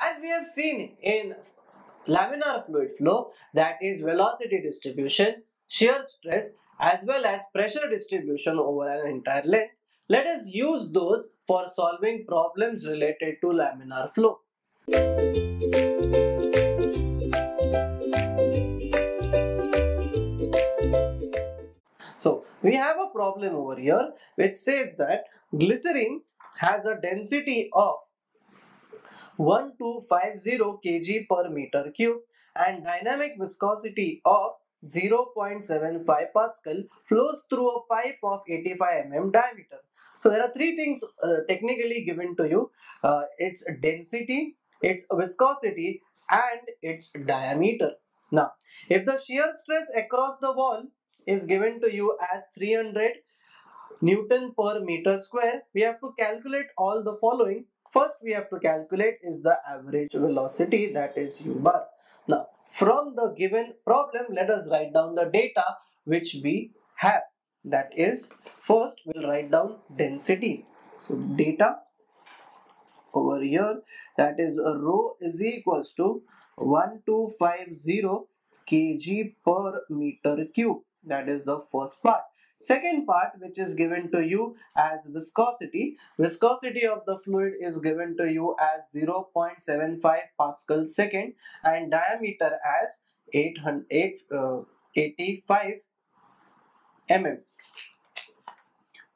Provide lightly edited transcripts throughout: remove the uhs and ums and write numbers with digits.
As we have seen in laminar fluid flow, that is velocity distribution, shear stress, as well as pressure distribution over an entire length, let us use those for solving problems related to laminar flow. So we have a problem over here which says that glycerin has a density of 1250 kg per meter cube and dynamic viscosity of 0.75 Pascal flows through a pipe of 85 mm diameter. So there are three things technically given to you. Its density, its viscosity and its diameter. Now, if the shear stress across the wall is given to you as 300 Newton per meter square, we have to calculate all the following. First, we have to calculate is the average velocity, that is u bar. Now, from the given problem, let us write down the data which we have. That is, first we'll write down density. So, data over here, that is rho is equals to 1250 kg per meter cube. That is the first part. Second part, which is given to you as viscosity. Viscosity of the fluid is given to you as 0.75 Pascal second and diameter as 85 mm.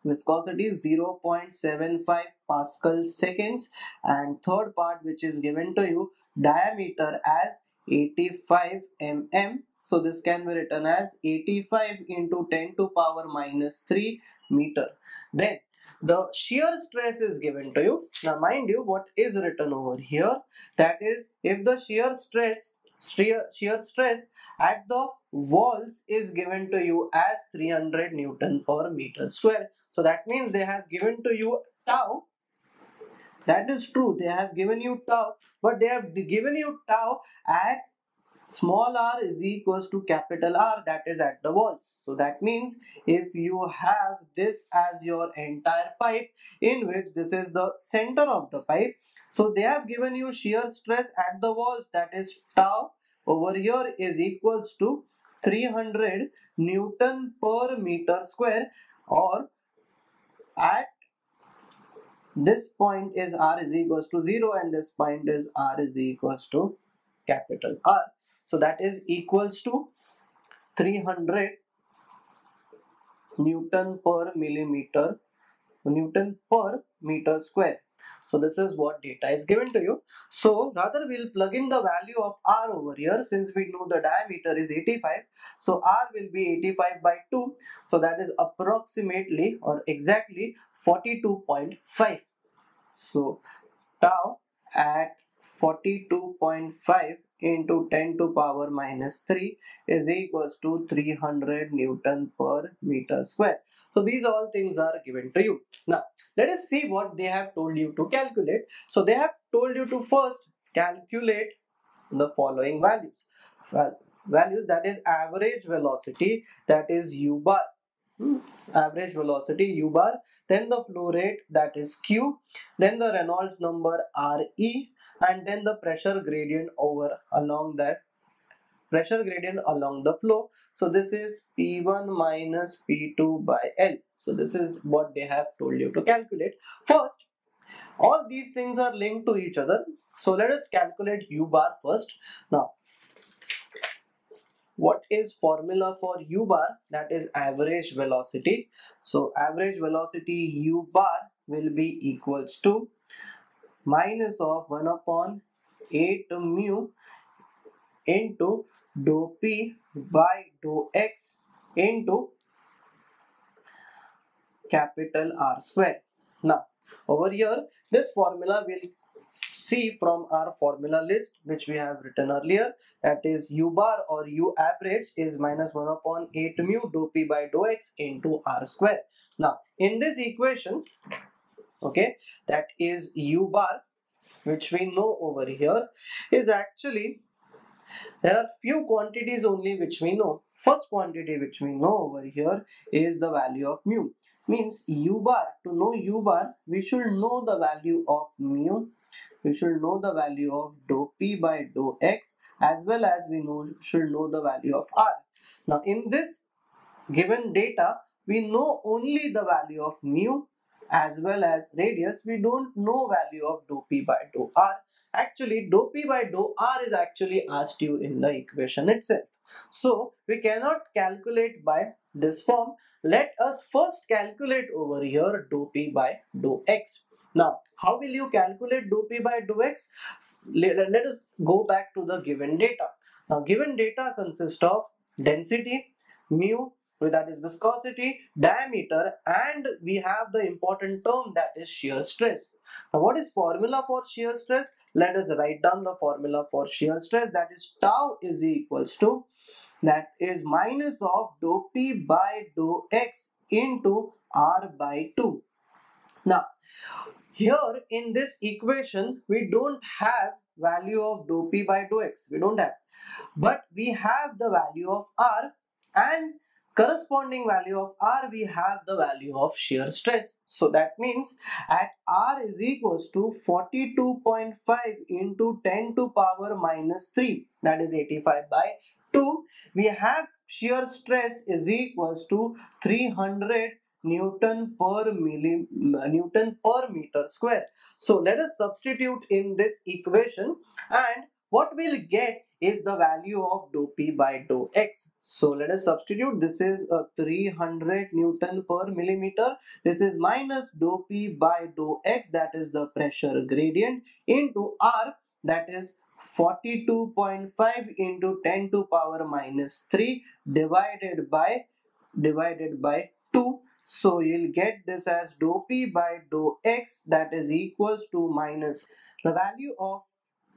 Viscosity is 0.75 Pascal seconds, and third part which is given to you diameter as 85 mm. So this can be written as 85 into 10 to power minus 3 meter. Then the shear stress is given to you. Now mind you, what is written over here, that is, if the shear stress at the walls is given to you as 300 Newton per meter square. So that means they have given to you tau. That is true, they have given you tau, but they have given you tau at small r is equals to capital R, that is at the walls. So that means if you have this as your entire pipe in which this is the center of the pipe, so they have given you shear stress at the walls, that is tau over here is equals to 300 Newton per meter square, or at this point is r is equals to 0 and this point is r is equals to capital R. So that is equals to 300 Newton per meter square. So this is what data is given to you. So rather we'll plug in the value of r over here, since we know the diameter is 85. So r will be 85 by 2. So that is approximately or exactly 42.5. So tau at 42.5 into 10 to power minus 3 is equals to 300 Newton per meter square. So these all things are given to you. Now let us see what they have told you to calculate. So they have told you to first calculate the following values. Values, that is average velocity, that is u bar. Average velocity u bar, then the flow rate, that is q, then the Reynolds number re, and then the pressure gradient along the flow. So this is P1 minus P2 by L. So this is what they have told you to calculate. First, all these things are linked to each other. So let us calculate u bar first. Now, what is formula for u bar? That is average velocity. So average velocity u bar will be equals to minus of 1 upon 8 mu into dou p by dou x into capital R square. Now over here, this formula will see from our formula list which we have written earlier, that is u bar or u average is minus 1 upon 8 mu dou p by dou x into r square. Now in this equation, okay, that is u bar which we know over here is actually, there are few quantities only which we know. First quantity which we know over here is the value of mu. Means u bar, to know u bar we should know the value of mu we should know the value of dou P by dou X, as well as should know the value of R. Now in this given data, we know only the value of mu as well as radius. We don't know value of dou P by dou R. Actually, dou P by dou R is actually asked you in the equation itself. So we cannot calculate by this form. Let us first calculate over here dou P by dou X. Now, how will you calculate dou P by dou X? Let us go back to the given data. Now, given data consists of density, mu, that is viscosity, diameter, and we have the important term, that is shear stress. Now what is formula for shear stress? Let us write down the formula for shear stress, that is tau is equals to, that is minus of dou P by dou X into R by 2. Now here in this equation we don't have value of dou P by dou X, we don't have, but we have the value of R, and corresponding value of R we have the value of shear stress. So that means at R is equals to 42.5 into 10 to power minus 3, that is 85 by 2, we have shear stress is equals to 300 Newton per meter square. So let us substitute in this equation, and what we'll get is the value of dou P by dou X. So let us substitute. This is 300 Newton per millimeter. This is minus dou P by dou X, that is the pressure gradient, into R, that is 42.5 into 10 to power minus 3 divided by 2. So you'll get this as dou P by dou X, that is equals to minus, the value of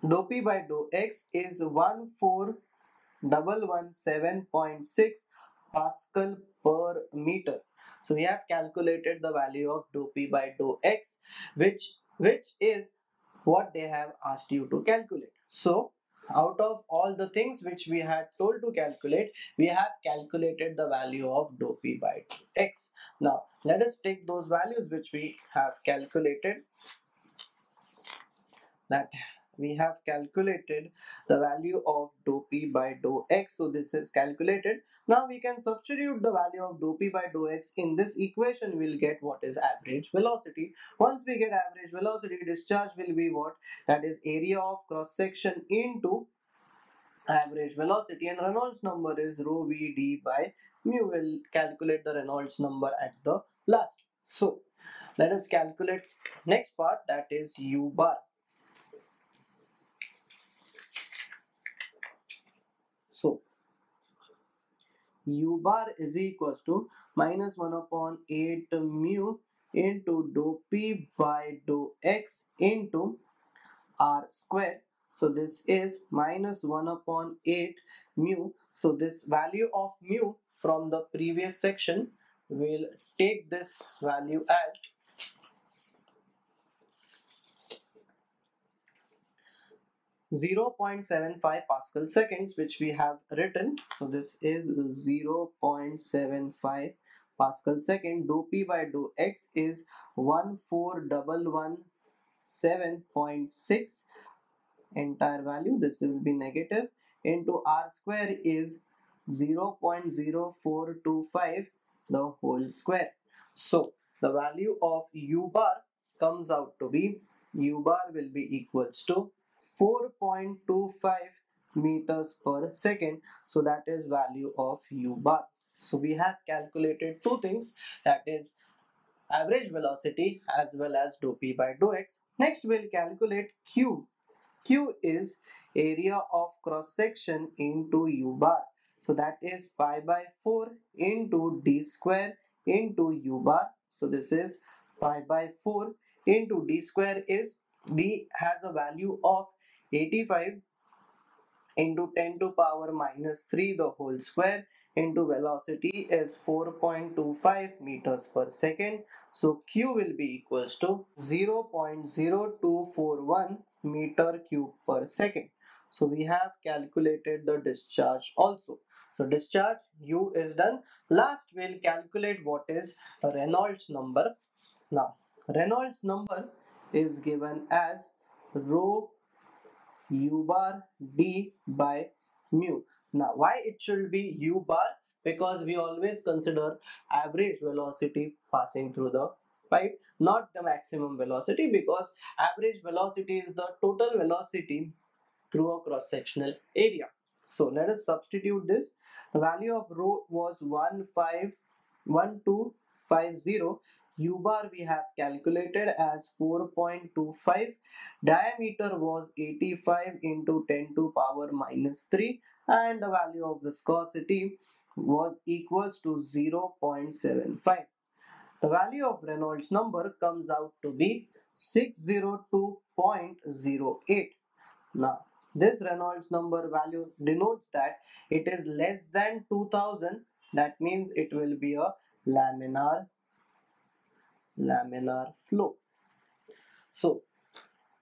dou P by dou X is 14117.6 Pascal per meter. So we have calculated the value of dou P by dou X, which is what they have asked you to calculate. So out of all the things which we had told to calculate, we have calculated the value of dou P by dou X. Now let us take those values which we have calculated. That we have calculated the value of dou P by dou X. So this is calculated. Now we can substitute the value of dou P by dou X in this equation. We'll get what is average velocity. Once we get average velocity, discharge will be what? That is area of cross section into average velocity, and Reynolds number is rho v d by mu. We'll calculate the Reynolds number at the last. So let us calculate next part, that is U bar. So U bar is equals to minus 1 upon 8 mu into dou P by dou X into R square. So this is minus 1 upon 8 mu. So this value of mu from the previous section, will take this value as 0.75 Pascal seconds, which we have written. So this is 0.75 Pascal second. Dou P by dou X is 14117.6 entire value. This will be negative, into R square is 0.0425 the whole square. So the value of U bar comes out to be, U bar will be equals to 4.25 meters per second. So that is value of U bar. So we have calculated two things, that is average velocity as well as dou P by dou X. Next we'll calculate Q. Q is area of cross section into U bar. So that is pi by 4 into d square into U bar. So this is pi by 4 into d square, is d has a value of 85 into 10 to power minus 3 the whole square, into velocity is 4.25 meters per second. So Q will be equals to 0.0241 meter cube per second. So we have calculated the discharge also. So discharge U is done. Last we'll calculate what is Reynolds number. Now Reynolds number is given as rho u bar d by mu. Now, why it should be u bar? Because we always consider average velocity passing through the pipe, not the maximum velocity, because average velocity is the total velocity through a cross-sectional area. So let us substitute this. The value of rho was 1250. U bar we have calculated as 4.25. Diameter was 85 into 10 to power minus 3, and the value of viscosity was equals to 0.75. The value of Reynolds number comes out to be 602.08. Now, this Reynolds number value denotes that it is less than 2000. That means it will be a laminar flow. So,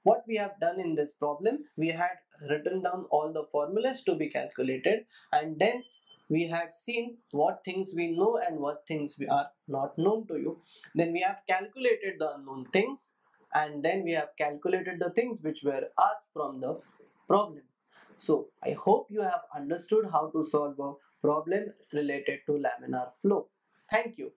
what we have done in this problem, we had written down all the formulas to be calculated, and then we had seen what things we know and what things we are not known to you. Then we have calculated the unknown things, and then we have calculated the things which were asked from the problem. So I hope you have understood how to solve a problem related to laminar flow. Thank you.